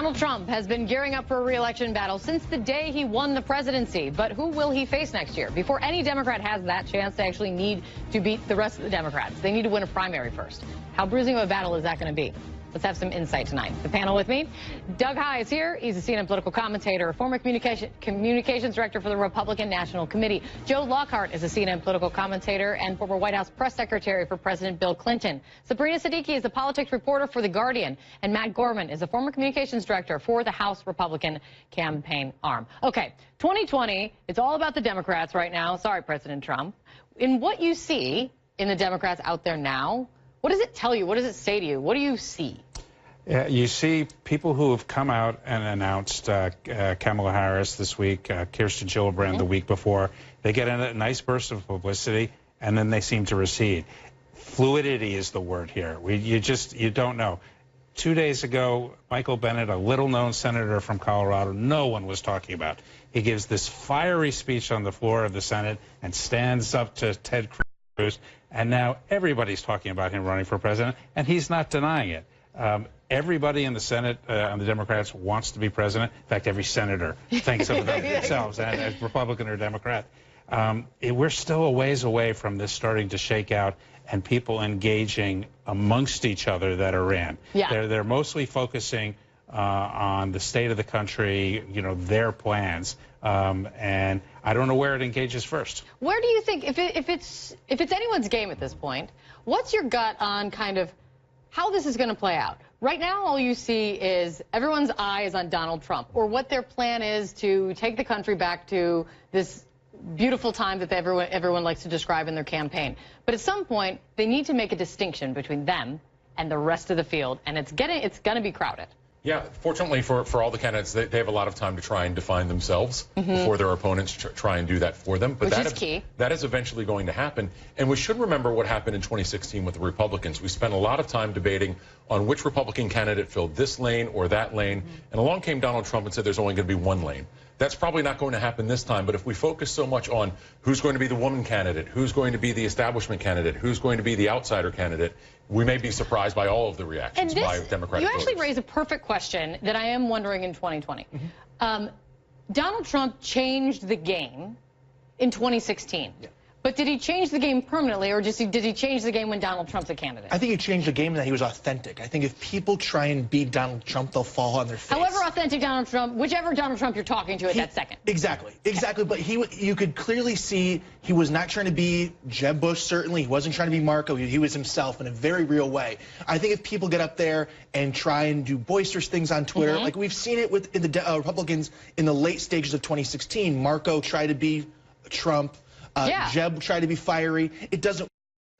Donald Trump has been gearing up for a re-election battle since the day he won the presidency. But who will he face next year? Before any Democrat has that chance, they actually need to beat the rest of the Democrats. They need to win a primary first. How bruising of a battle is that going to be? Let's have some insight tonight. The panel with me, Doug Heye is here. He's a CNN political commentator, former communications director for the Republican National Committee. Joe Lockhart is a CNN political commentator and former White House press secretary for President Bill Clinton. Sabrina Siddiqui is a politics reporter for The Guardian. And Matt Gorman is a former communications director for the House Republican campaign arm. Okay, 2020, it's all about the Democrats right now. Sorry, President Trump. In what you see in the Democrats out there now, what does it tell you? What does it say to you? What do you see? You see people who have come out and announced Kamala Harris this week, Kirsten Gillibrand the week before. They get a nice burst of publicity, and then they seem to recede. Fluidity is the word here. You don't know. 2 days ago, Michael Bennet, a little-known senator from Colorado, no one was talking about. He gives this fiery speech on the floor of the Senate and stands up to Ted Cruz, and now everybody's talking about him running for president, and he's not denying it. Everybody in the Senate on the Democrats wants to be president. In fact, every senator thinks of themselves as Republican or Democrat. We're still a ways away from this starting to shake out and people engaging amongst each other that are in. Yeah. They're mostly focusing on the state of the country, their plans. And I don't know where it engages first. Where do you think, if it's anyone's game at this point, what's your gut on kind of how this is going to play out? Right now, all you see is everyone's eye is on Donald Trump, or what their plan is to take the country back to this beautiful time that everyone likes to describe in their campaign. But at some point, they need to make a distinction between them and the rest of the field, and it's going to be crowded. Yeah, fortunately for all the candidates, they have a lot of time to try and define themselves before their opponents try and do that for them. But Which is key. That is eventually going to happen. And we should remember what happened in 2016 with the Republicans. We spent a lot of time debating on which Republican candidate filled this lane or that lane. And along came Donald Trump and said there's only going to be one lane. That's probably not going to happen this time. But if we focus so much on who's going to be the woman candidate, who's going to be the establishment candidate, who's going to be the outsider candidate, we may be surprised by all of the reactions by Democratic You actually voters. raise a perfect question that I am wondering in 2020. Donald Trump changed the game in 2016. Yeah. But did he change the game permanently, or did he change the game when Donald Trump's a candidate? I think he changed the game in that he was authentic. I think if people try and beat Donald Trump, they'll fall on their face. However authentic Donald Trump, whichever Donald Trump you're talking to at that second. Exactly. But you could clearly see he was not trying to be Jeb Bush, certainly. He wasn't trying to be Marco. He was himself in a very real way. I think if people get up there and try and do boisterous things on Twitter, like we've seen it in the Republicans in the late stages of 2016, Marco tried to be Trump. Jeb tried to be fiery. It doesn't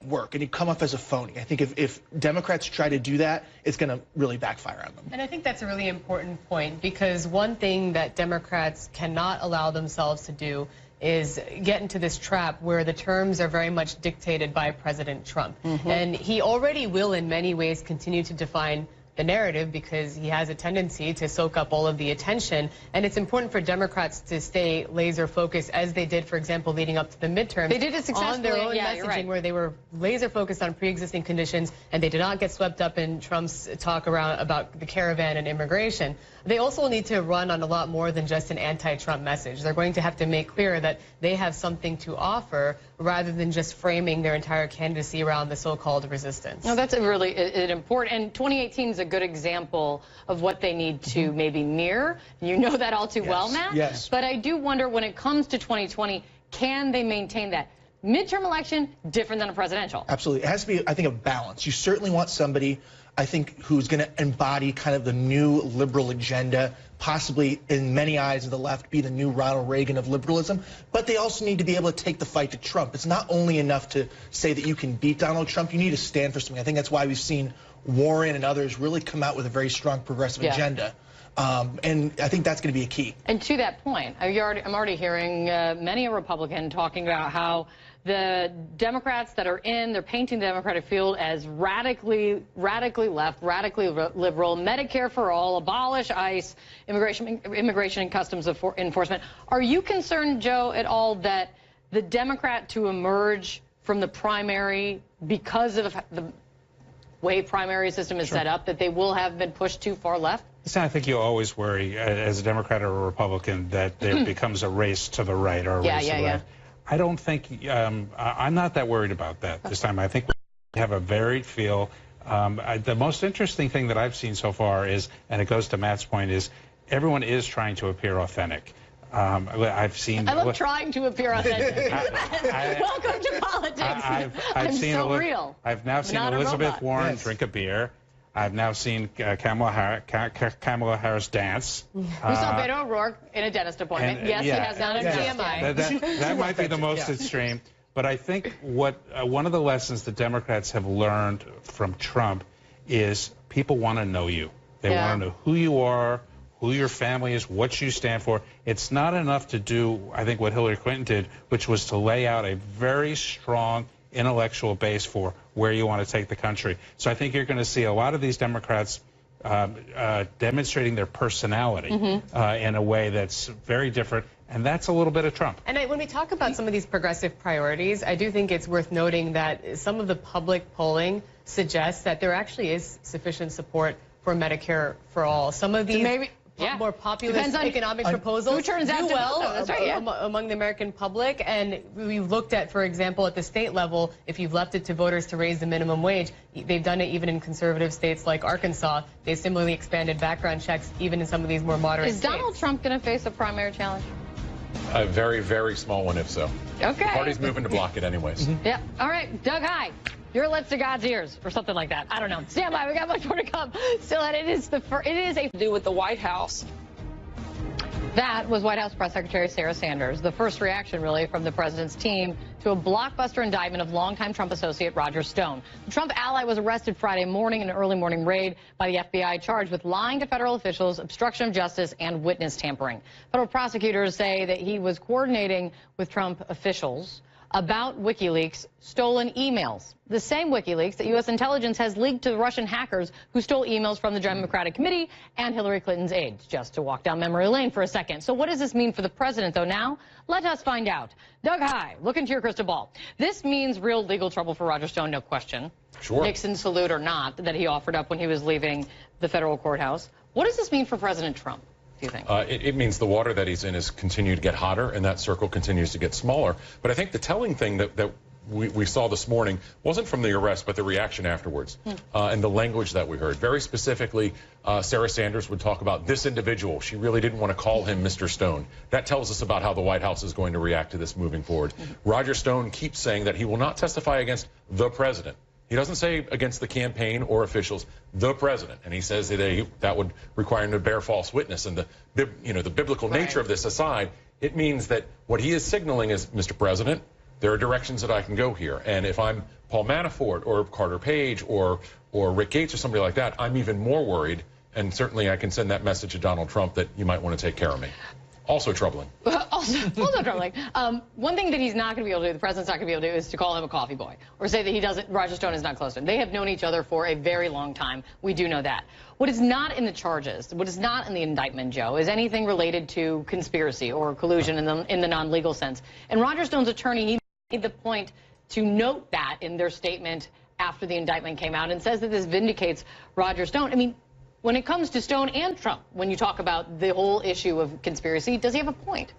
work, and he'd come off as a phony. I think if Democrats try to do that, it's going to really backfire on them. And I think that's a really important point, because one thing that Democrats cannot allow themselves to do is get into this trap where the terms are very much dictated by President Trump. And he already will in many ways continue to define the narrative, because he has a tendency to soak up all of the attention. And it's important for Democrats to stay laser focused, as they did, for example, leading up to the midterms. They did it successfully on their own messaging, where they were laser focused on pre-existing conditions, and they did not get swept up in Trump's talk about the caravan and immigration. They also need to run on a lot more than just an anti-Trump message. They're going to have to make clear that they have something to offer, rather than just framing their entire candidacy around the so-called resistance. No, that's really important. And 2018 is a good example of what they need to maybe mirror. You know that all too well, Matt. Yes. But I do wonder, when it comes to 2020, can they maintain that? Midterm election, different than a presidential. Absolutely. It has to be, I think, a balance. You certainly want somebody, I think, who's going to embody kind of the new liberal agenda, possibly in many eyes of the left be the new Ronald Reagan of liberalism. But they also need to be able to take the fight to Trump. It's not only enough to say that you can beat Donald Trump. You need to stand for something. I think that's why we've seen Warren and others really come out with a very strong progressive agenda. And I think that's going to be a key. And to that point, I'm already hearing many a Republican talking about how the Democrats that are they're painting the Democratic field as radically left, radically liberal, Medicare for all, abolish ICE, immigration and customs enforcement. Are you concerned, Joe, at all that the Democrat to emerge from the primary because of the way primary system is set up, that they will have been pushed too far left? Listen, I think you always worry, as a Democrat or a Republican, that there becomes a race to the right or a race to the left. I don't think, I'm not that worried about that this time. I think we have a varied feel. The most interesting thing that I've seen so far is, and it goes to Matt's point, is everyone is trying to appear authentic. I've seen. I love trying to appear authentic. Welcome to politics. I'm so real. I've now seen Elizabeth Warren drink a beer. I've now seen Kamala Harris dance. We saw Beto O'Rourke in a dentist appointment. Yes, he has done a TMI. That might be the most extreme. But I think what one of the lessons the Democrats have learned from Trump is people want to know you. They want to know who you are, who your family is, what you stand for. It's not enough to do, I think, what Hillary Clinton did, which was to lay out a very strong intellectual base for where you want to take the country. So I think you're going to see a lot of these Democrats demonstrating their personality in a way that's very different, and that's a little bit of Trump. And when we talk about some of these progressive priorities, I do think it's worth noting that some of the public polling suggests that there actually is sufficient support for Medicare for all. Some of these more populist economic proposals do well among the American public, and we looked at, for example, at the state level, if you've left it to voters to raise the minimum wage, they've done it even in conservative states like Arkansas. They've similarly expanded background checks even in some of these more moderate states. Is Donald Trump going to face a primary challenge? A very, very small one, if so. Okay. The party's moving to block it anyways. Yep. All right, Doug High. Your lips to God's ears, or something like that. I don't know. Stand by. We got much more to come. Still, it is a do with the White House. That was White House Press Secretary Sarah Sanders, the first reaction, really, from the president's team to a blockbuster indictment of longtime Trump associate Roger Stone. The Trump ally was arrested Friday morning in an early morning raid by the FBI, charged with lying to federal officials, obstruction of justice, and witness tampering. Federal prosecutors say that he was coordinating with Trump officials about WikiLeaks' stolen emails. The same WikiLeaks that U.S. intelligence has leaked to Russian hackers who stole emails from the Democratic Committee and Hillary Clinton's aides, just to walk down memory lane for a second. So what does this mean for the president, though, now? Let us find out. Doug High, look into your crystal ball. This means real legal trouble for Roger Stone, no question. Sure. Nixon salute or not, that he offered up when he was leaving the federal courthouse. What does this mean for President Trump, do you think? It means the water that he's in has continued to get hotter, and that circle continues to get smaller. But I think the telling thing that we saw this morning wasn't from the arrest, but the reaction afterwards, and the language that we heard. Very specifically, Sarah Sanders would talk about this individual. She really didn't want to call him Mr. Stone. That tells us about how the White House is going to react to this moving forward. Roger Stone keeps saying that he will not testify against the president. He doesn't say against the campaign or officials, the president. And he says that that would require him to bear false witness. And the biblical nature of this aside, it means that what he is signaling is, Mr. President, there are directions that I can go here. And if I'm Paul Manafort or Carter Page or Rick Gates or somebody like that, I'm even more worried. And certainly I can send that message to Donald Trump that you might want to take care of me. Also troubling. Also troubling. One thing that he's not going to be able to do, the president's not going to be able to do, is to call him a coffee boy or say that he doesn't, Roger Stone is not close to him. They have known each other for a very long time. We do know that. What is not in the charges, what is not in the indictment, Joe, is anything related to conspiracy or collusion in the non-legal sense. And Roger Stone's attorney, he made the point to note that in their statement after the indictment came out and says that this vindicates Roger Stone. I mean, when it comes to Stone and Trump, when you talk about the whole issue of conspiracy, does he have a point?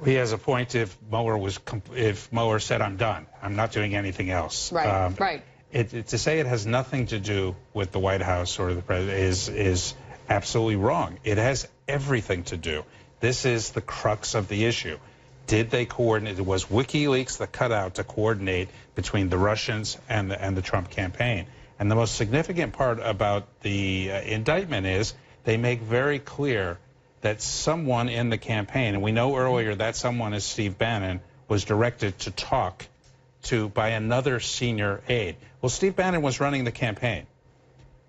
He has a point if Mueller said, I'm done. I'm not doing anything else. Right, right. To say it has nothing to do with the White House or the president is absolutely wrong. It has everything to do. This is the crux of the issue. Did they coordinate? Was WikiLeaks the cutout to coordinate between the Russians and the Trump campaign? And the most significant part about the indictment is they make very clear that someone in the campaign, and we know earlier that someone is Steve Bannon, was directed to talk to by another senior aide. Well, Steve Bannon was running the campaign.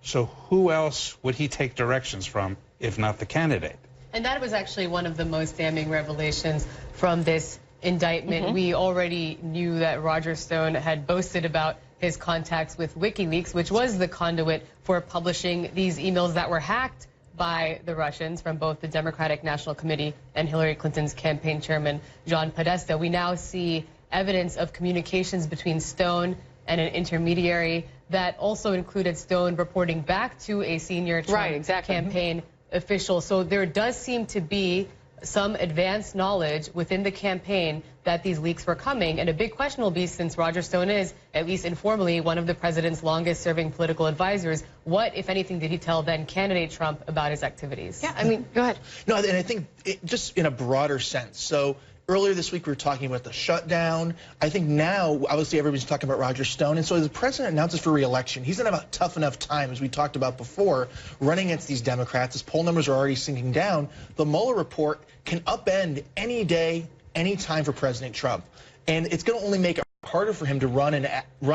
So who else would he take directions from if not the candidate? And that was actually one of the most damning revelations from this indictment. We already knew that Roger Stone had boasted about his contacts with WikiLeaks, which was the conduit for publishing these emails that were hacked by the Russians from both the Democratic National Committee and Hillary Clinton's campaign chairman, John Podesta. We now see evidence of communications between Stone and an intermediary that also included Stone reporting back to a senior Trump campaign official. So there does seem to be some advanced knowledge within the campaign that these leaks were coming. And a big question will be, since Roger Stone is, at least informally, one of the president's longest serving political advisors, what, if anything, did he tell then candidate Trump about his activities? Yeah, I mean, go ahead. No, and I think just in a broader sense. So earlier this week, we were talking about the shutdown. I think now, obviously, everybody's talking about Roger Stone. And so as the president announces for re-election, he's going to have a tough enough time, as we talked about before, running against these Democrats. His poll numbers are already sinking down. The Mueller report can upend any day, any time for President Trump. And it's going to only make it harder for him to run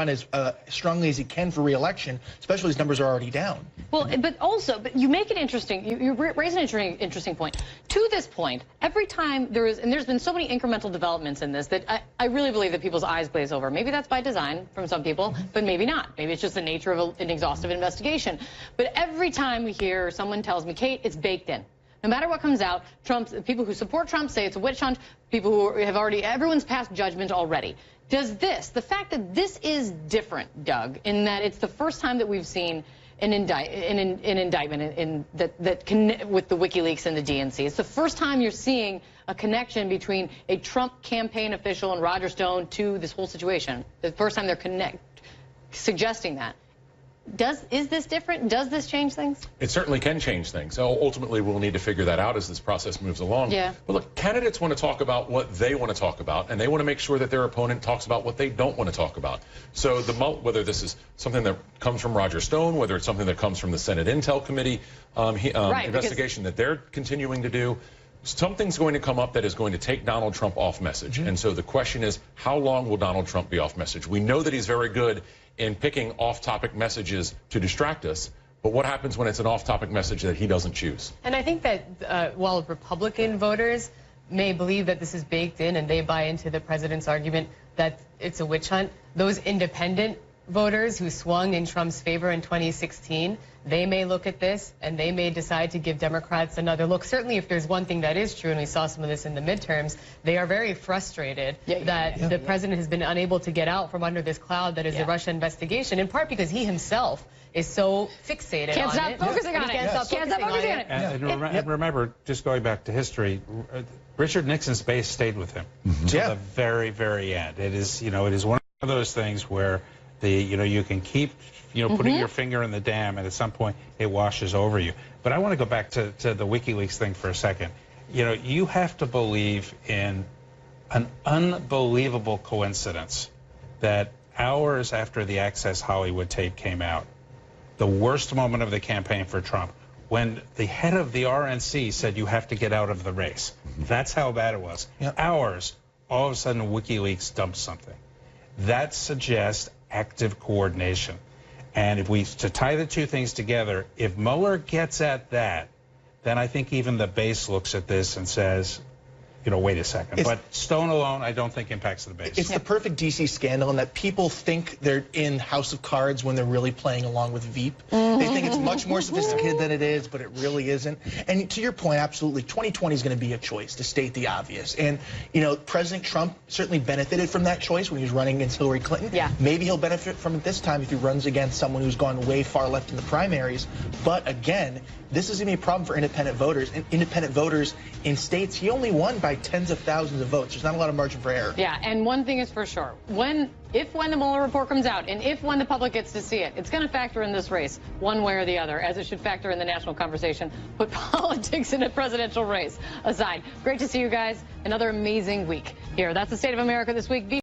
as strongly as he can for re-election, especially as numbers are already down. Well, but you make it interesting. You raise an interesting point. To this point, every time and there's been so many incremental developments in this that I really believe that people's eyes glaze over. Maybe that's by design from some people, but maybe not. Maybe it's just the nature of an exhaustive investigation. But every time we hear, someone tells me, Kate, it's baked in. No matter what comes out, people who support Trump say it's a witch hunt. People who have everyone's passed judgment already. Does the fact that this is different, Doug, in that it's the first time that we've seen an indictment with the WikiLeaks and the DNC. It's the first time you're seeing a connection between a Trump campaign official and Roger Stone to this whole situation. The first time they're suggesting that. Is this different? Does this change things? It certainly can change things. So ultimately, we'll need to figure that out as this process moves along. Yeah. But look, candidates want to talk about what they want to talk about, and they want to make sure that their opponent talks about what they don't want to talk about. So whether this is something that comes from Roger Stone, whether it's something that comes from the Senate Intel Committee investigation that they're continuing to do, something's going to come up that is going to take Donald Trump off message. And so the question is, how long will Donald Trump be off message? We know that he's very good in picking off-topic messages to distract us, but what happens when it's an off-topic message that he doesn't choose? And I think that while Republican voters may believe that this is baked in and they buy into the president's argument that it's a witch hunt, those independent voters who swung in Trump's favor in 2016, they may look at this and they may decide to give Democrats another look. Certainly, if there's one thing that is true, and we saw some of this in the midterms, they are very frustrated that the president has been unable to get out from under this cloud that is the Russia investigation, in part because he himself is so fixated Can't on stop it. Focusing on it. Can't stop focusing on it. And remember, just going back to history, Richard Nixon's base stayed with him till the very, very end. It is, it is one of those things where you can keep, putting your finger in the dam, and at some point it washes over you. But I want to go back to the WikiLeaks thing for a second. You have to believe in an unbelievable coincidence that hours after the Access Hollywood tape came out, the worst moment of the campaign for Trump, when the head of the RNC said you have to get out of the race. That's how bad it was. Hours, all of a sudden WikiLeaks dumped something. That suggests active coordination. And to tie the two things together, if Mueller gets at that, then I think even the base looks at this and says, wait a second. But Stone alone, I don't think impacts the base. It's the perfect D.C. scandal in that people think they're in House of Cards when they're really playing along with Veep. They think it's much more sophisticated than it is, but it really isn't. And to your point, absolutely, 2020 is going to be a choice, to state the obvious. And, President Trump certainly benefited from that choice when he was running against Hillary Clinton. Yeah. Maybe he'll benefit from it this time if he runs against someone who's gone way far left in the primaries. But again, this is going to be a problem for independent voters. And independent voters in states, he only won by tens of thousands of votes. There's not a lot of margin for error. Yeah, and one thing is for sure. If when the Mueller report comes out, and when the public gets to see it, it's going to factor in this race one way or the other, as it should factor in the national conversation. Put politics in a presidential race aside. Great to see you guys. Another amazing week here. That's the State of America this week.